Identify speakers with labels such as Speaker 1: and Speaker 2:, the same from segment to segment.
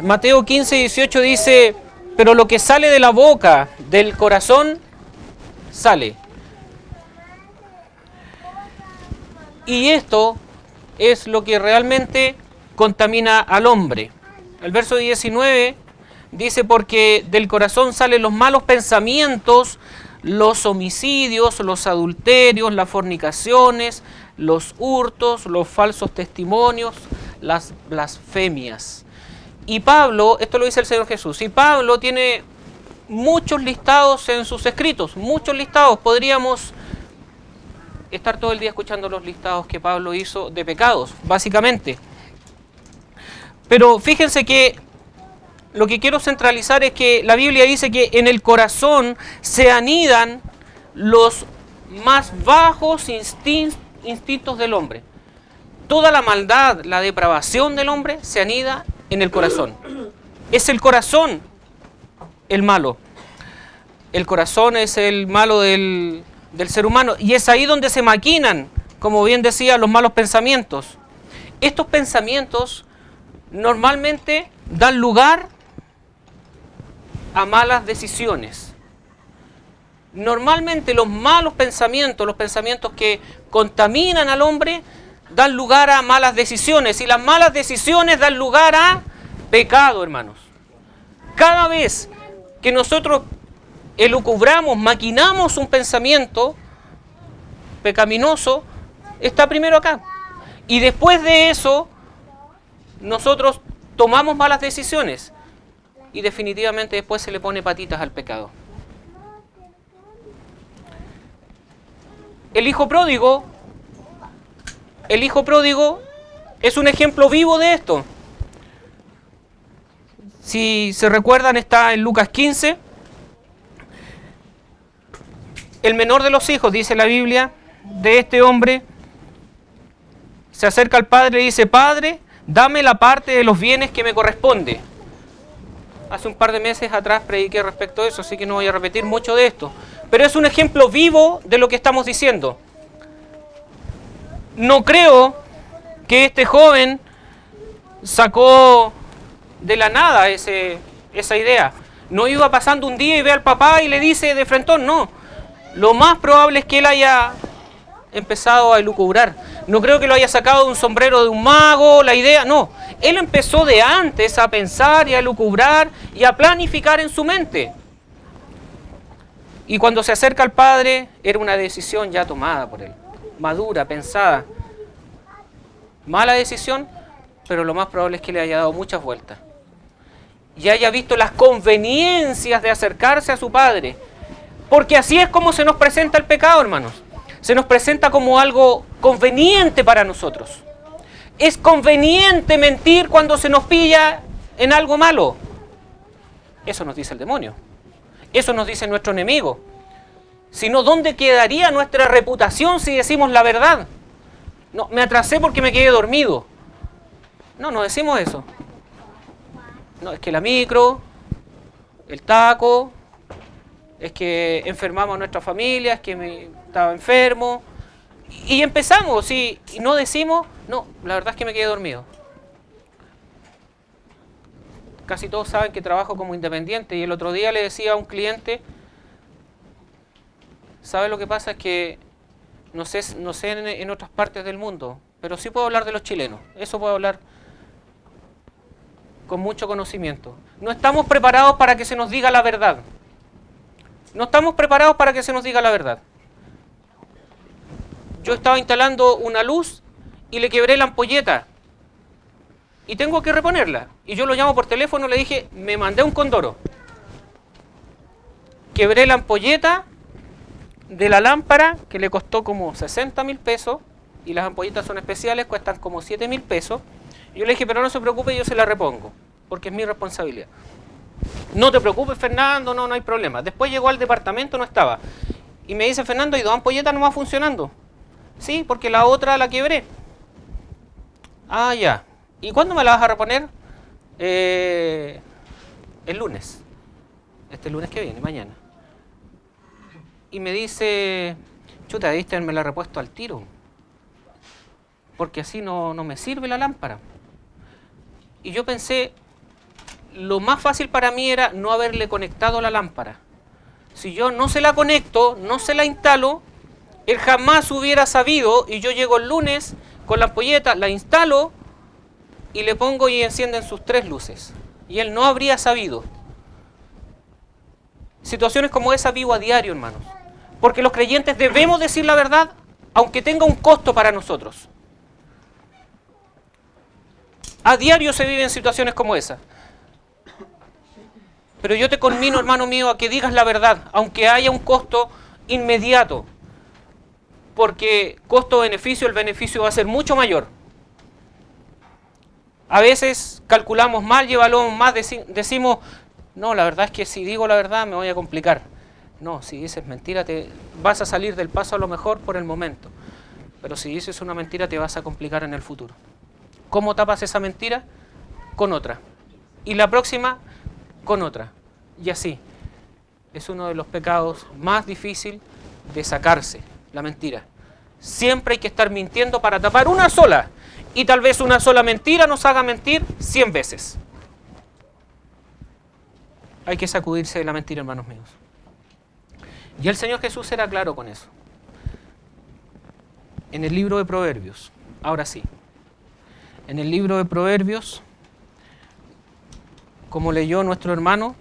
Speaker 1: Mateo 15, 18 dice, pero lo que sale de la boca, del corazón, sale. Y esto es lo que realmente contamina al hombre. El verso 19 dice, porque del corazón salen los malos pensamientos, los homicidios, los adulterios, las fornicaciones, los hurtos, los falsos testimonios, las blasfemias. Y Pablo, esto lo dice el Señor Jesús, y Pablo tiene muchos listados en sus escritos, muchos listados. Podríamos estar todo el día escuchando los listados que Pablo hizo de pecados, básicamente. Pero fíjense que lo que quiero centralizar es que la Biblia dice que en el corazón se anidan los más bajos instintos del hombre. Toda la maldad, la depravación del hombre se anida en el corazón. Es el corazón el malo. El corazón es el malo del ser humano. Y es ahí donde se maquinan, como bien decía, los malos pensamientos. Estos pensamientos normalmente dan lugar a malas decisiones. Normalmente los malos pensamientos, los pensamientos que contaminan al hombre, dan lugar a malas decisiones. Y las malas decisiones dan lugar a pecado, hermanos. Cada vez que nosotros elucubramos, maquinamos un pensamiento pecaminoso, está primero acá. Y después de eso, nosotros tomamos malas decisiones. Y definitivamente después se le pone patitas al pecado. El hijo pródigo es un ejemplo vivo de esto. Si se recuerdan, está en Lucas 15. El menor de los hijos, dice la Biblia, de este hombre, se acerca al padre y dice, Padre, dame la parte de los bienes que me corresponde. Hace un par de meses atrás prediqué respecto a eso, así que no voy a repetir mucho de esto. Pero es un ejemplo vivo de lo que estamos diciendo. No creo que este joven sacó de la nada esa idea. No iba pasando un día y ve al papá y le dice de frentón, no. Lo más probable es que él haya empezado a elucubrar. No creo que lo haya sacado de un sombrero de un mago, la idea, no. Él empezó de antes a pensar y a elucubrar y a planificar en su mente. Y cuando se acerca al padre, era una decisión ya tomada por él. Madura, pensada. Mala decisión, pero lo más probable es que le haya dado muchas vueltas. Y haya visto las conveniencias de acercarse a su padre. Porque así es como se nos presenta el pecado, hermanos. Se nos presenta como algo conveniente para nosotros. Es conveniente mentir cuando se nos pilla en algo malo. Eso nos dice el demonio. Eso nos dice nuestro enemigo. Si no, ¿dónde quedaría nuestra reputación si decimos la verdad? No, me atrasé porque me quedé dormido. No decimos eso. No, es que la micro, el taco, es que enfermamos a nuestra familia, es que estaba enfermo. Y empezamos, y no decimos, no, la verdad es que me quedé dormido. Casi todos saben que trabajo como independiente y el otro día le decía a un cliente, ¿sabe lo que pasa? Es que no sé en otras partes del mundo, pero sí puedo hablar de los chilenos, eso puedo hablar con mucho conocimiento. No estamos preparados para que se nos diga la verdad. No estamos preparados para que se nos diga la verdad. Yo estaba instalando una luz y le quebré la ampolleta. Y tengo que reponerla. Y yo lo llamo por teléfono, le dije, me mandé un Condoro. Quebré la ampolleta de la lámpara, que le costó como 60.000 pesos. Y las ampolletas son especiales, cuestan como 7.000 pesos. Y yo le dije, pero no se preocupe, yo se la repongo. Porque es mi responsabilidad. No te preocupes, Fernando, no hay problema. Después llegó al departamento, no estaba. Y me dice, Fernando, ¿y dos ampolletas no va funcionando? Sí, porque la otra la quebré. Ah, ya. ¿Y cuándo me la vas a reponer? El lunes. Este lunes que viene, mañana. Y me dice, chuta, debiste haberme la repuesto al tiro. Porque así no me sirve la lámpara. Y yo pensé, lo más fácil para mí era no haberle conectado la lámpara. Si yo no se la conecto, no se la instalo, él jamás hubiera sabido, y yo llego el lunes con la ampolleta, la instalo y le pongo y encienden sus 3 luces. Y él no habría sabido. Situaciones como esa vivo a diario, hermanos. Porque los creyentes debemos decir la verdad, aunque tenga un costo para nosotros. A diario se viven situaciones como esa. Pero yo te conmino, hermano mío, a que digas la verdad, aunque haya un costo inmediato. Porque costo-beneficio, el beneficio va a ser mucho mayor. A veces calculamos mal y evaluamos más, decimos, no, la verdad es que si digo la verdad me voy a complicar. No, si dices mentira te vas a salir del paso a lo mejor por el momento. Pero si dices una mentira te vas a complicar en el futuro. ¿Cómo tapas esa mentira? Con otra. Y la próxima, con otra. Y así. Es uno de los pecados más difíciles de sacarse, la mentira. Siempre hay que estar mintiendo para tapar una sola. Y tal vez una sola mentira nos haga mentir 100 veces. Hay que sacudirse de la mentira, hermanos míos. Y el Señor Jesús era claro con eso. En el libro de Proverbios, ahora sí. En el libro de Proverbios, como leyó nuestro hermano,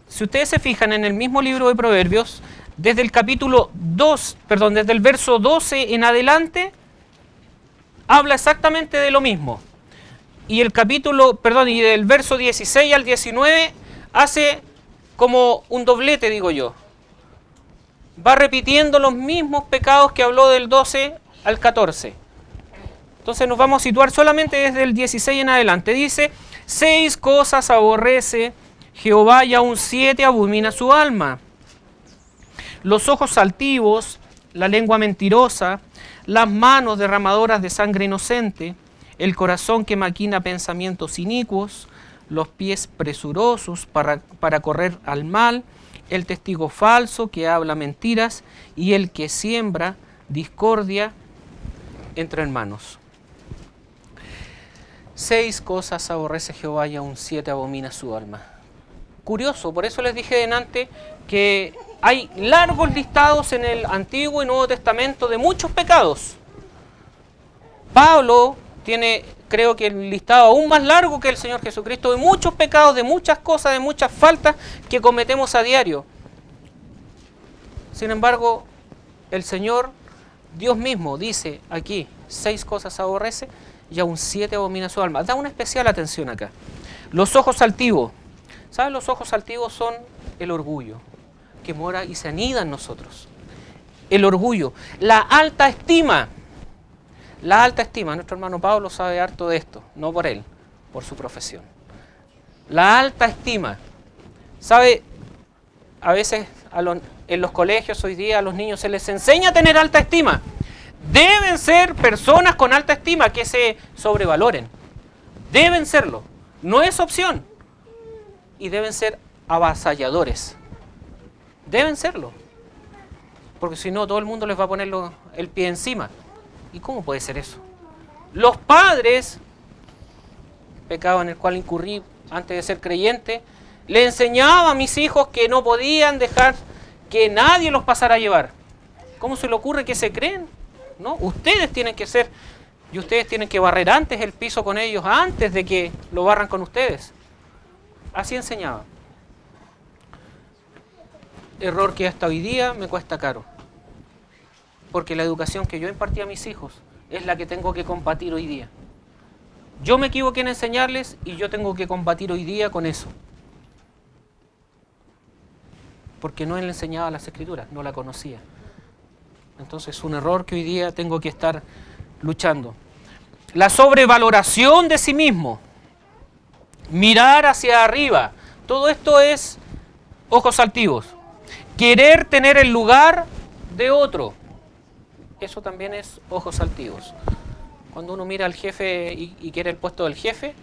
Speaker 1: si ustedes se fijan en el mismo libro de Proverbios, desde el capítulo 2, perdón, desde el verso 12 en adelante, habla exactamente de lo mismo. Y el capítulo, perdón, y del verso 16 al 19 hace como un doblete, digo yo. Va repitiendo los mismos pecados que habló del 12 al 14. Entonces nos vamos a situar solamente desde el 16 en adelante. Dice, 6 cosas aborrece Jehová y aún 7 abomina su alma. Los ojos altivos, la lengua mentirosa, las manos derramadoras de sangre inocente, el corazón que maquina pensamientos inicuos, los pies presurosos para correr al mal, el testigo falso que habla mentiras y el que siembra discordia entre hermanos. 6 cosas aborrece Jehová y aún 7 abomina su alma. Curioso, por eso les dije delante que hay largos listados en el Antiguo y Nuevo Testamento de muchos pecados. Pablo tiene, creo que el listado aún más largo que el Señor Jesucristo, de muchos pecados, de muchas cosas, de muchas faltas que cometemos a diario. Sin embargo, el Señor, Dios mismo, dice aquí, 6 cosas aborrece y aún 7 abomina su alma. Da una especial atención acá. Los ojos altivos. ¿Saben? Los ojos altivos son el orgullo, que mora y se anida en nosotros. El orgullo. La alta estima. La alta estima. Nuestro hermano Pablo sabe harto de esto. No por él, por su profesión. La alta estima. ¿Sabe? A veces en los colegios hoy día a los niños se les enseña a tener alta estima. Deben ser personas con alta estima que se sobrevaloren. Deben serlo. No es opción. Y deben ser avasalladores. Deben serlo. Porque si no, todo el mundo les va a poner el pie encima. ¿Y cómo puede ser eso? Los padres, pecado en el cual incurrí antes de ser creyente, le enseñaba a mis hijos que no podían dejar que nadie los pasara a llevar. ¿Cómo se le ocurre que se creen? ¿No? Ustedes tienen que ser, y ustedes tienen que barrer antes el piso con ellos, antes de que lo barran con ustedes. Así enseñaba. Error que hasta hoy día me cuesta caro. Porque la educación que yo impartí a mis hijos es la que tengo que combatir hoy día. Yo me equivoqué en enseñarles y yo tengo que combatir hoy día con eso. Porque no le enseñaba las escrituras, no la conocía. Entonces es un error que hoy día tengo que estar luchando. La sobrevaloración de sí mismo. Mirar hacia arriba. Todo esto es ojos altivos. Querer tener el lugar de otro. Eso también es ojos altivos. Cuando uno mira al jefe y quiere el puesto del jefe,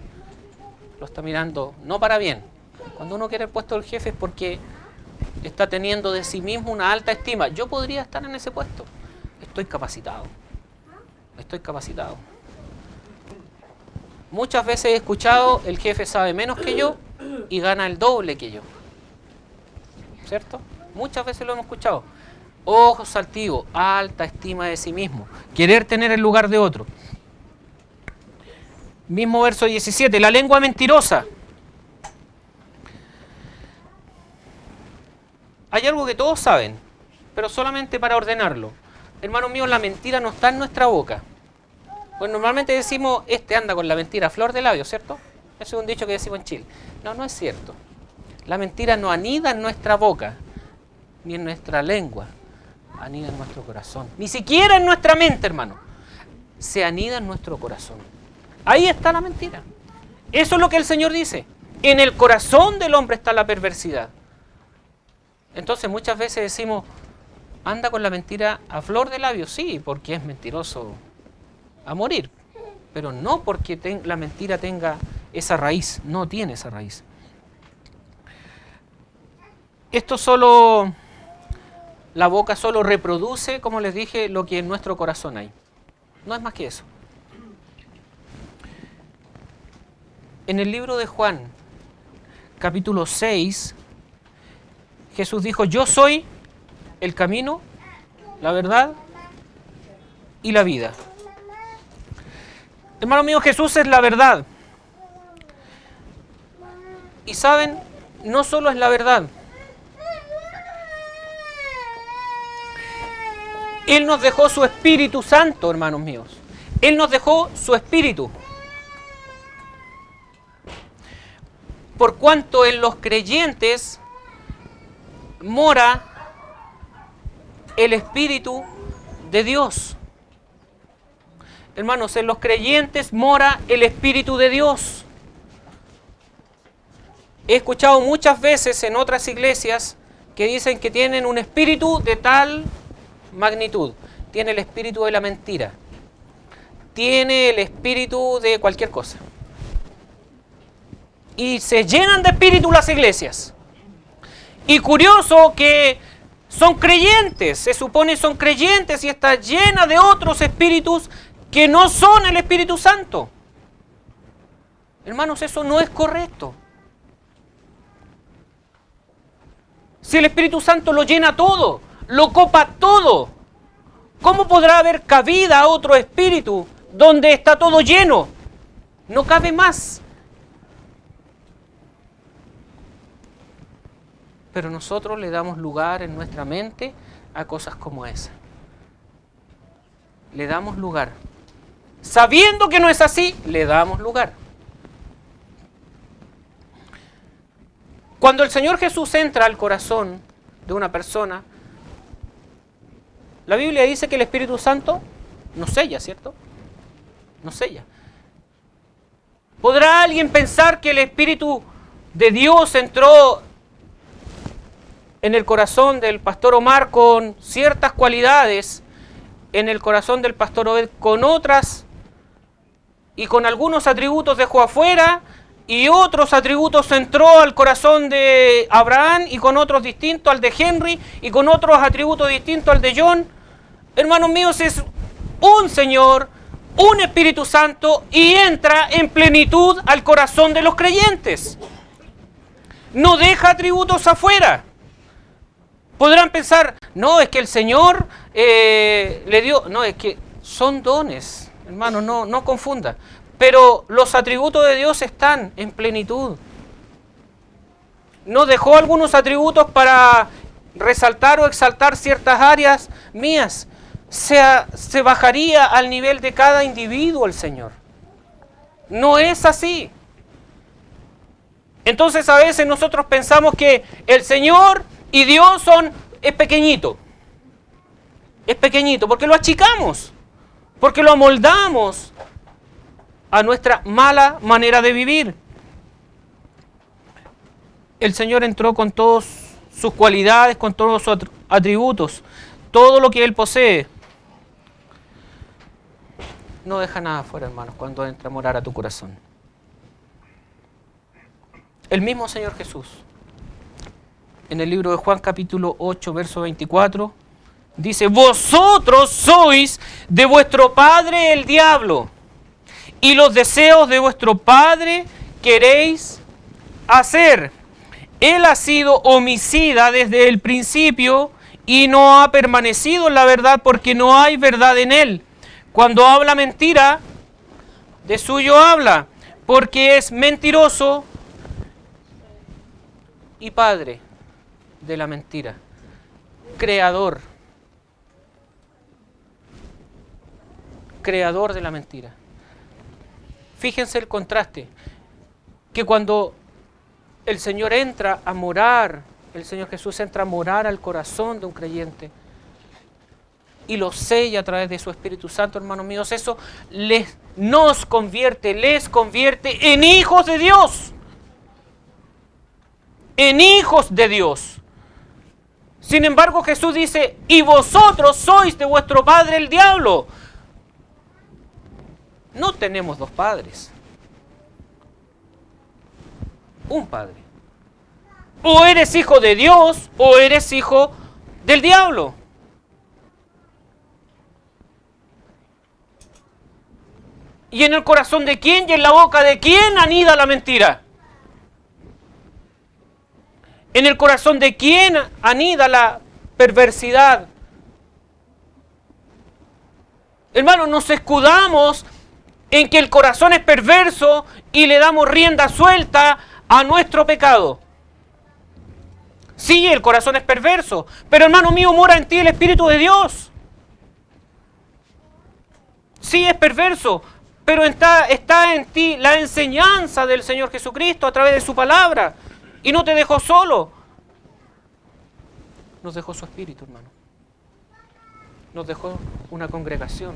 Speaker 1: lo está mirando no para bien. Cuando uno quiere el puesto del jefe es porque está teniendo de sí mismo una alta estima. Yo podría estar en ese puesto. Estoy capacitado. Estoy capacitado. Muchas veces he escuchado, el jefe sabe menos que yo y gana el doble que yo. ¿Cierto? Muchas veces lo hemos escuchado. Ojos altivos, alta estima de sí mismo, querer tener el lugar de otro. Mismo verso 17, la lengua mentirosa. Hay algo que todos saben, pero solamente para ordenarlo. Hermanos míos, la mentira no está en nuestra boca. Pues normalmente decimos, este anda con la mentira a flor de labio, ¿cierto? Ese es un dicho que decimos en Chile. No, no es cierto. La mentira no anida en nuestra boca, ni en nuestra lengua. Anida en nuestro corazón. Ni siquiera en nuestra mente, hermano. Se anida en nuestro corazón. Ahí está la mentira. Eso es lo que el Señor dice. En el corazón del hombre está la perversidad. Entonces muchas veces decimos, anda con la mentira a flor de labio. Sí, porque es mentiroso a morir. Pero no porque la mentira tenga esa raíz. No tiene esa raíz. Esto solo... La boca solo reproduce, como les dije, lo que en nuestro corazón hay. No es más que eso. En el libro de Juan, capítulo 6, Jesús dijo, yo soy el camino, la verdad y la vida. Hermano mío, Jesús es la verdad. Y saben, no solo es la verdad. Él nos dejó su Espíritu Santo, hermanos míos. Él nos dejó su Espíritu. Por cuanto en los creyentes mora el Espíritu de Dios. Hermanos, en los creyentes mora el Espíritu de Dios. He escuchado muchas veces en otras iglesias que dicen que tienen un espíritu de tal magnitud. Tiene el espíritu de la mentira. Tiene el espíritu de cualquier cosa. Y se llenan de espíritu las iglesias. Y curioso que son creyentes, se supone son creyentes y está llena de otros espíritus que no son el Espíritu Santo. Hermanos, eso no es correcto. Si el Espíritu Santo lo llena todo, lo copa todo, ¿cómo podrá haber cabida a otro espíritu donde está todo lleno? No cabe más. Pero nosotros le damos lugar en nuestra mente a cosas como esa. Le damos lugar. Sabiendo que no es así, le damos lugar. Cuando el Señor Jesús entra al corazón de una persona, la Biblia dice que el Espíritu Santo nos sella, ¿cierto? Nos sella. ¿Podrá alguien pensar que el Espíritu de Dios entró en el corazón del pastor Omar con ciertas cualidades, en el corazón del pastor Obed con otras, y con algunos atributos dejó afuera, y otros atributos entró al corazón de Abraham, y con otros distintos al de Henry, y con otros atributos distintos al de John? Hermanos míos, es un Señor, un Espíritu Santo, y entra en plenitud al corazón de los creyentes. No deja atributos afuera. Podrán pensar, no, es que el Señor le dio... No, es que son dones, hermano, no confunda. Pero los atributos de Dios están en plenitud. No dejó algunos atributos para resaltar o exaltar ciertas áreas mías. Se bajaría al nivel de cada individuo el Señor. No es así. Entonces a veces nosotros pensamos que el Señor y Dios es pequeñito. Es pequeñito porque lo achicamos, porque lo amoldamos a nuestra mala manera de vivir. El Señor entró con todas sus cualidades, con todos sus atributos, todo lo que Él posee. No deja nada afuera, hermanos, cuando entra a morar a tu corazón. El mismo Señor Jesús, en el libro de Juan capítulo 8, verso 24, dice, vosotros sois de vuestro padre el diablo, y los deseos de vuestro padre queréis hacer. Él ha sido homicida desde el principio y no ha permanecido en la verdad porque no hay verdad en él. Cuando habla mentira, de suyo habla, porque es mentiroso y padre de la mentira, creador de la mentira. Fíjense el contraste, que cuando el Señor entra a morar, el Señor Jesús entra a morar al corazón de un creyente y lo sella a través de su Espíritu Santo, hermanos míos, eso les convierte en hijos de Dios. En hijos de Dios. Sin embargo, Jesús dice, y vosotros sois de vuestro padre el diablo. No tenemos dos padres. Un padre. O eres hijo de Dios o eres hijo del diablo. ¿Y en el corazón de quién y en la boca de quién anida la mentira? ¿En el corazón de quién anida la perversidad? Hermanos, nos escudamos en que el corazón es perverso y le damos rienda suelta a nuestro pecado. Sí, el corazón es perverso, pero hermano mío, mora en ti el Espíritu de Dios. Sí, es perverso, pero está en ti la enseñanza del Señor Jesucristo a través de su palabra. Y no te dejó solo. Nos dejó su Espíritu, hermano. Nos dejó una congregación.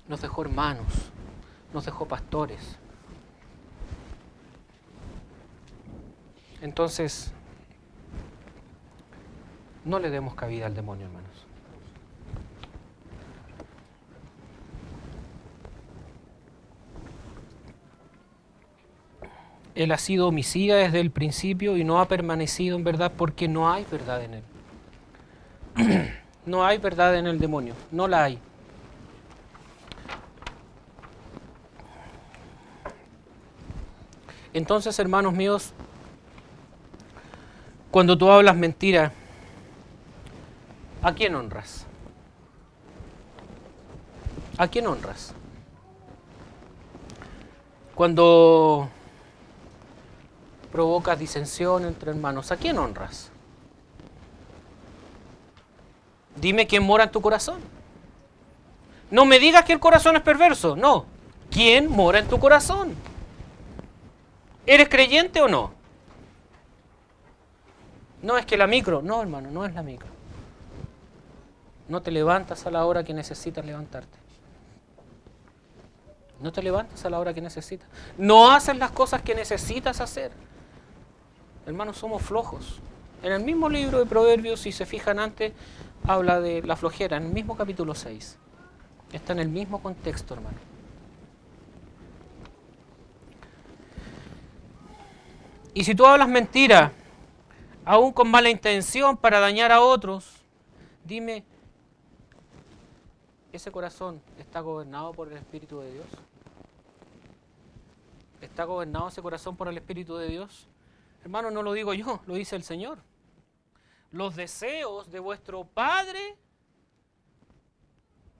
Speaker 1: Nos dejó hermanos. Nos dejó pastores. Entonces, no le demos cabida al demonio, hermanos. Él ha sido homicida desde el principio y no ha permanecido en verdad porque no hay verdad en él. No hay verdad en el demonio, no la hay. Entonces, hermanos míos, cuando tú hablas mentira, ¿a quién honras? ¿A quién honras? Cuando provocas disensión entre hermanos, ¿a quién honras? Dime quién mora en tu corazón. No me digas que el corazón es perverso, no. ¿Quién mora en tu corazón? ¿Eres creyente o no? No, es que la micro. No, hermano, no es la micro. No te levantas a la hora que necesitas levantarte. No te levantas a la hora que necesitas. No haces las cosas que necesitas hacer. Hermanos, somos flojos. En el mismo libro de Proverbios, si se fijan antes, habla de la flojera, en el mismo capítulo 6. Está en el mismo contexto, hermano. Y si tú hablas mentira, aún con mala intención para dañar a otros, dime, ¿ese corazón está gobernado por el Espíritu de Dios? ¿Está gobernado ese corazón por el Espíritu de Dios? Hermano, no lo digo yo, lo dice el Señor. Los deseos de vuestro Padre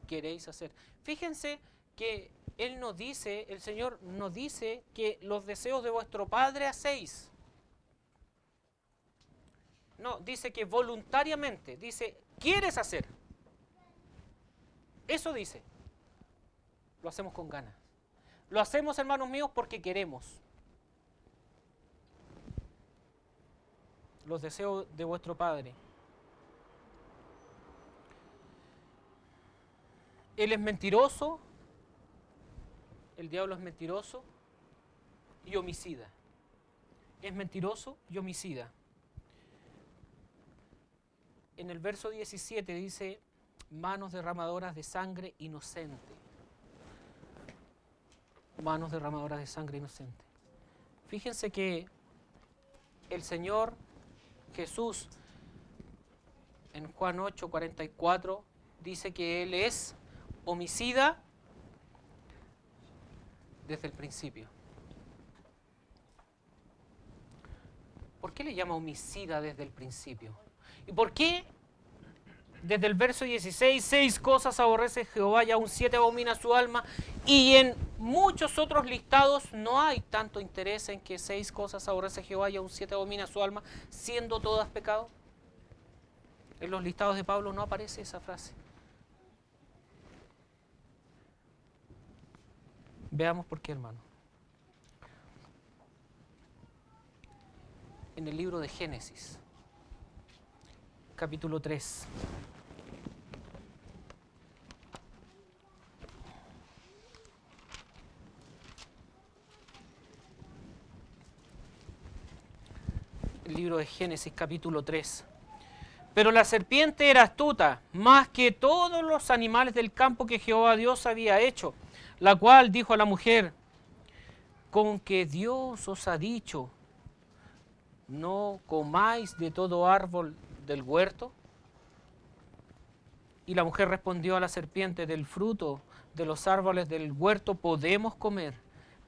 Speaker 1: queréis hacer. Fíjense que Él nos dice, el Señor nos dice que los deseos de vuestro Padre hacéis. No, dice que voluntariamente, dice, quieres hacer. Eso dice. Lo hacemos con ganas. Lo hacemos, hermanos míos, porque queremos. Los deseos de vuestro Padre. Él es mentiroso, el diablo es mentiroso y homicida. Es mentiroso y homicida. En el verso 17 dice, manos derramadoras de sangre inocente. Manos derramadoras de sangre inocente. Fíjense que el Señor Jesús en Juan 8:44 dice que Él es homicida desde el principio. ¿Por qué le llama homicida desde el principio? ¿Y por qué desde el verso 16, 6 cosas aborrece Jehová y aún 7 abomina su alma? Y en muchos otros listados no hay tanto interés en que 6 cosas aborrece Jehová y aún 7 abomina su alma, siendo todas pecado. En los listados de Pablo no aparece esa frase. Veamos por qué, hermano. En el libro de Génesis, capítulo 3. El libro de Génesis, capítulo 3. Pero la serpiente era astuta, más que todos los animales del campo que Jehová Dios había hecho, la cual dijo a la mujer: con que Dios os ha dicho, no comáis de todo árbol del huerto. Y la mujer respondió a la serpiente: del fruto de los árboles del huerto podemos comer,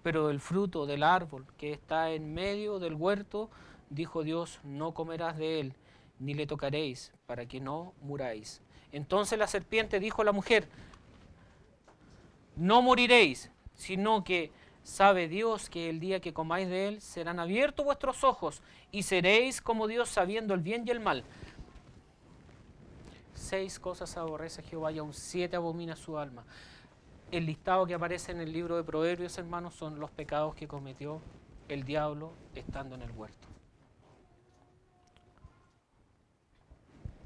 Speaker 1: pero del fruto del árbol que está en medio del huerto, dijo Dios, no comerás de él, ni le tocaréis, para que no muráis. Entonces la serpiente dijo a la mujer: no moriréis, sino que sabe Dios que el día que comáis de él serán abiertos vuestros ojos y seréis como Dios, sabiendo el bien y el mal. 6 cosas aborrece Jehová y aún 7 abomina su alma. El listado que aparece en el libro de Proverbios, hermanos, son los pecados que cometió el diablo estando en el huerto.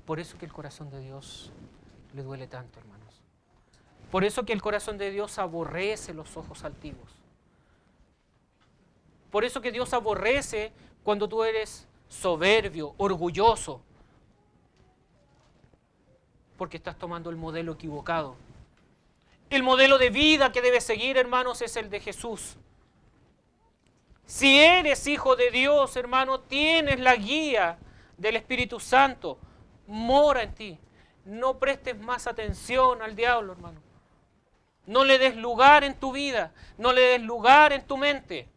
Speaker 1: Por eso que el corazón de Dios le duele tanto, hermanos. Por eso que el corazón de Dios aborrece los ojos altivos. Por eso que Dios aborrece cuando tú eres soberbio, orgulloso, porque estás tomando el modelo equivocado. El modelo de vida que debes seguir, hermanos, es el de Jesús. Si eres hijo de Dios, hermano, tienes la guía del Espíritu Santo, mora en ti. No prestes más atención al diablo, hermano. No le des lugar en tu vida, no le des lugar en tu mente.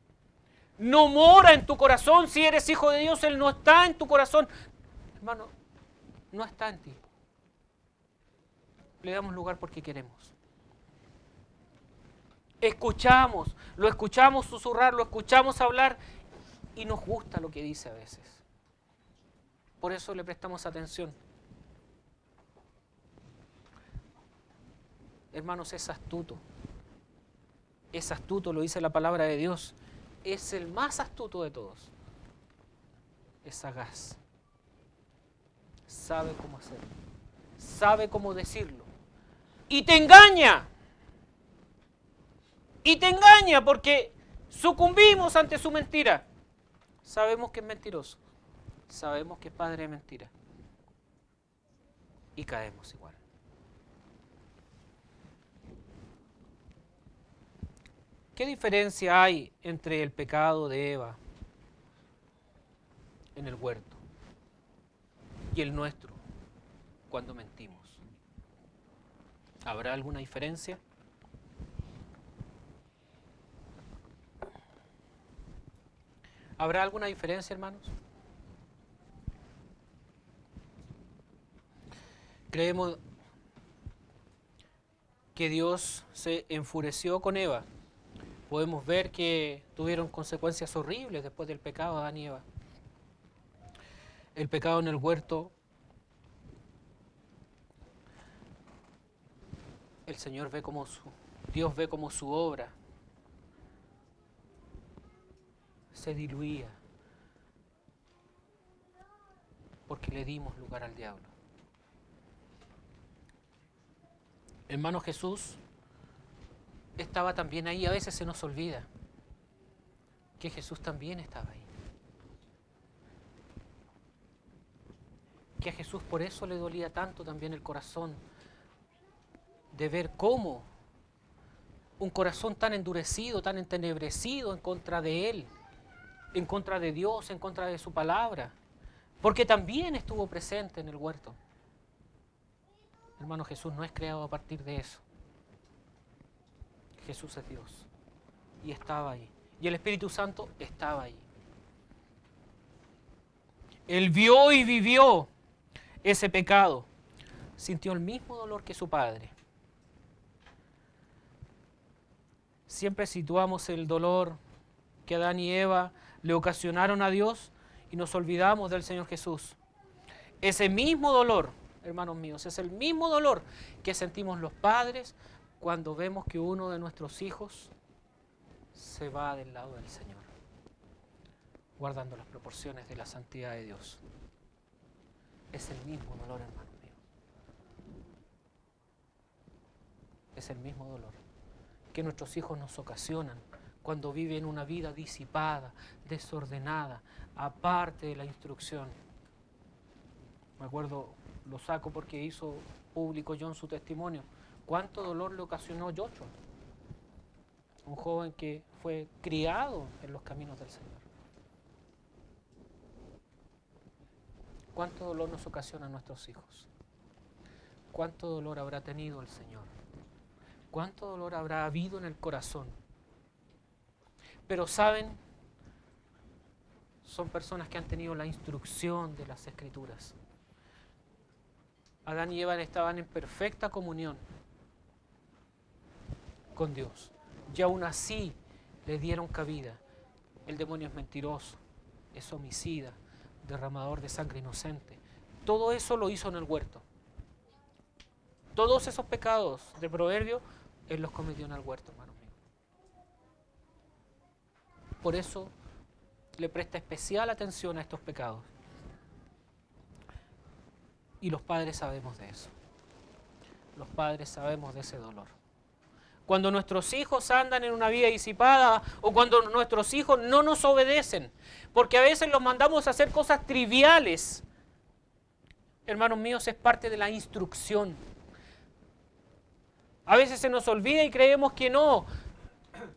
Speaker 1: No mora en tu corazón. Si eres hijo de Dios, Él no está en tu corazón. Hermano, no está en ti. Le damos lugar porque queremos. Lo escuchamos susurrar, lo escuchamos hablar y nos gusta lo que dice a veces. Por eso le prestamos atención. Hermanos, es astuto. Es astuto, lo dice la palabra de Dios. Es el más astuto de todos. Es sagaz. Sabe cómo hacerlo. Sabe cómo decirlo. Y te engaña. Y te engaña porque sucumbimos ante su mentira. Sabemos que es mentiroso. Sabemos que es padre de mentira. Y caemos igual. ¿Qué diferencia hay entre el pecado de Eva en el huerto y el nuestro cuando mentimos? ¿Habrá alguna diferencia? ¿Habrá alguna diferencia, hermanos? Creemos que Dios se enfureció con Eva. Podemos ver que tuvieron consecuencias horribles después del pecado de Adán y Eva. El pecado en el huerto, el Señor ve como Dios ve como su obra se diluía porque le dimos lugar al diablo. Hermano, Jesús estaba también ahí. A veces se nos olvida que Jesús también estaba ahí. Que a Jesús por eso le dolía tanto también el corazón de ver cómo un corazón tan endurecido, tan entenebrecido en contra de Él, en contra de Dios, en contra de su palabra, porque también estuvo presente en el huerto. Hermano, Jesús no es creado a partir de eso. Jesús es Dios. y estaba ahí. Y el Espíritu Santo estaba ahí. Él vio y vivió ese pecado. Sintió el mismo dolor que su padre. Siempre situamos el dolor que Adán y Eva le ocasionaron a Dios y nos olvidamos del Señor Jesús. Ese mismo dolor, hermanos míos, es el mismo dolor que sentimos los padres cuando vemos que uno de nuestros hijos se va del lado del Señor, guardando las proporciones de la santidad de Dios. Es el mismo dolor, hermanos míos. Es el mismo dolor que nuestros hijos nos ocasionan cuando viven una vida disipada, desordenada, aparte de la instrucción. Me acuerdo, lo saco porque hizo público John su testimonio. ¿Cuánto dolor le ocasionó Joshua? Un joven que fue criado en los caminos del Señor. ¿Cuánto dolor nos ocasiona a nuestros hijos? ¿Cuánto dolor habrá tenido el Señor? ¿Cuánto dolor habrá habido en el corazón? Pero saben, son personas que han tenido la instrucción de las Escrituras. Adán y Eva estaban en perfecta comunión con Dios. Y aún así le dieron cabida. El demonio es mentiroso, es homicida, derramador de sangre inocente. Todo eso lo hizo en el huerto. Todos esos pecados de Proverbio, él los cometió en el huerto, hermanos míos. Por eso le presta especial atención a estos pecados. Y los padres sabemos de eso. Los padres sabemos de ese dolor. Cuando nuestros hijos andan en una vida disipada o cuando nuestros hijos no nos obedecen, porque a veces los mandamos a hacer cosas triviales, hermanos míos, es parte de la instrucción. A veces se nos olvida y creemos que no,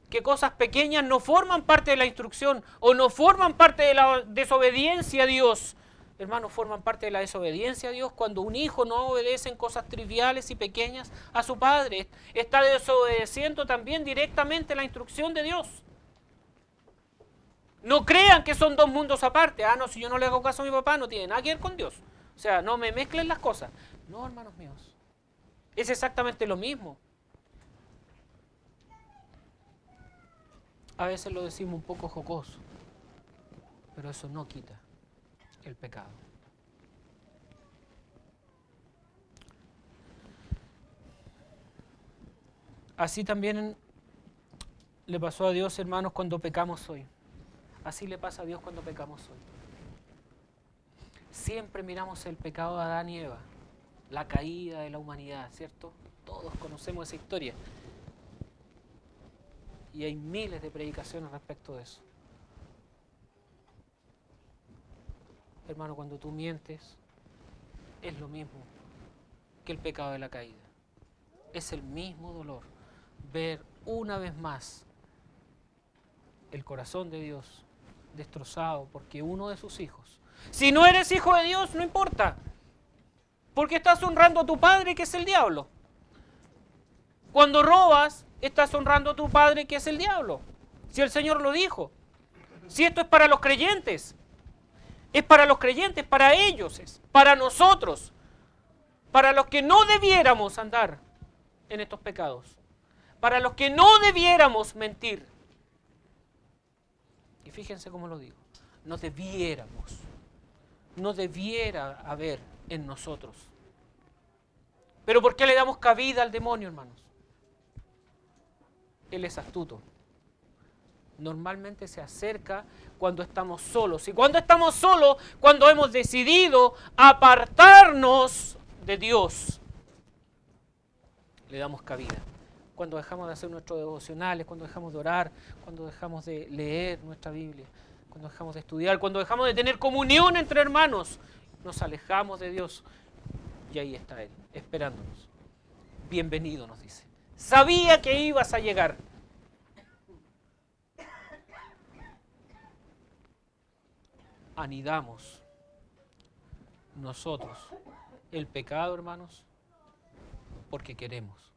Speaker 1: que cosas pequeñas no forman parte de la instrucción o no forman parte de la desobediencia a Dios. Hermanos, forman parte de la desobediencia a Dios cuando un hijo no obedece en cosas triviales y pequeñas a su padre. Está desobedeciendo también directamente la instrucción de Dios. No crean que son dos mundos aparte. Ah, no, si yo no le hago caso a mi papá, no tiene nada que ver con Dios. O sea, no me mezclen las cosas. No, hermanos míos. Es exactamente lo mismo. A veces lo decimos un poco jocoso, pero eso no quita el pecado. Así también le pasó a Dios, hermanos, cuando pecamos hoy. Así le pasa a Dios cuando pecamos hoy. Siempre miramos el pecado de Adán y Eva, la caída de la humanidad, ¿cierto? Todos conocemos esa historia. Y hay miles de predicaciones respecto de eso. Hermano, cuando tú mientes, es lo mismo que el pecado de la caída. Es el mismo dolor ver una vez más el corazón de Dios destrozado porque uno de sus hijos. Si no eres hijo de Dios, no importa, porque estás honrando a tu padre, que es el diablo. Cuando robas, estás honrando a tu padre, que es el diablo. Si el Señor lo dijo. Si esto es para los creyentes. Es para los creyentes, para ellos es, para nosotros, para los que no debiéramos andar en estos pecados, para los que no debiéramos mentir. Y fíjense cómo lo digo, no debiéramos, no debiera haber en nosotros. ¿Pero por qué le damos cabida al demonio, hermanos? Él es astuto. Normalmente se acerca cuando estamos solos. Y cuando estamos solos, cuando hemos decidido apartarnos de Dios, le damos cabida. Cuando dejamos de hacer nuestros devocionales, cuando dejamos de orar, cuando dejamos de leer nuestra Biblia, cuando dejamos de estudiar, cuando dejamos de tener comunión entre hermanos, nos alejamos de Dios. Y ahí está Él, esperándonos. Bienvenido, nos dice. Sabía que ibas a llegar. Anidamos nosotros el pecado, hermanos, porque queremos.